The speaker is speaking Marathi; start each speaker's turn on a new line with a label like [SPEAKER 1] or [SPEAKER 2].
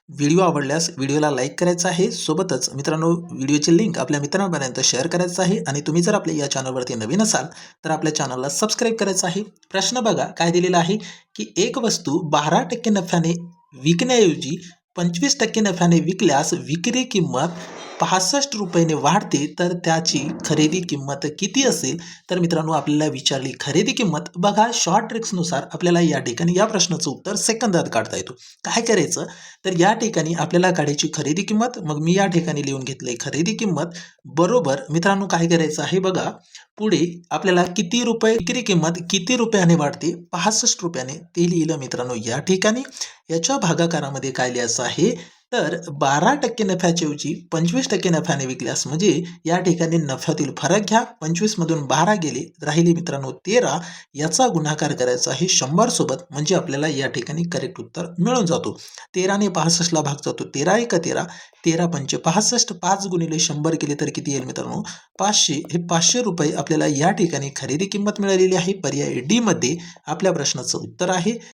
[SPEAKER 1] व्हिडिओ आवडल्यास व्हिडिओला लाईक करायचं आहे. सोबतच मित्रांनो व्हिडिओची लिंक आपल्या मित्रांपर्यंत शेअर करायचं आहे आणि तुम्ही जर आपल्या या चॅनलवरती नवीन असाल तर आपल्या चॅनलला सबस्क्राईब करायचं आहे. प्रश्न बघा काय दिलेला आहे की एक वस्तू 12% नफ्याने विकण्याऐवजी 25% नफ्याने विकल्यास विक्री किंमत 65 रुपयाने वाढते तर त्याची खरेदी किंमत किती असेल. तर मित्रांनो आपल्याला विचारली खरेदी किंमत. बघा शॉर्ट ट्रिक्सनुसार आपल्याला या ठिकाणी या प्रश्नाचं उत्तर सेकंदात काढता येतो. काय करायचं तर या ठिकाणी आपल्याला काढायची खरेदी किंमत. मग मी या ठिकाणी लिहून घेतलंय खरेदी किंमत बरोबर मित्रांनो काय करायचं आहे बघा पुढे आपल्याला किती रुपये विक्री किंमत किती रुपयाने वाढते 65 रुपयाने ते लिहिलं मित्रांनो या ठिकाणी. याच्या भागाकारामध्ये काय लिहायचं आहे तर 12% नफ्याच्या ऐवजी 25% नफ्याने विकल्यास म्हणजे या ठिकाणी नफ्यातील फरक घ्या. 25 मधून 12 गेले राहिले मित्रांनो 13. याचा गुणाकार करायचा आहे 100 सोबत म्हणजे आपल्याला या ठिकाणी करेक्ट उत्तर मिळून जातो. 13 ने 65 ला भाग जातो 13 एक 13 13 पंचे 65 5 गुणिले 100 केले तर किती येईल मित्रांनो 500. हे 500 रुपये आपल्याला या ठिकाणी खरेदी किंमत मिळालेली आहे. पर्याय डी मध्ये आपल्या प्रश्नाचं उत्तर आहे.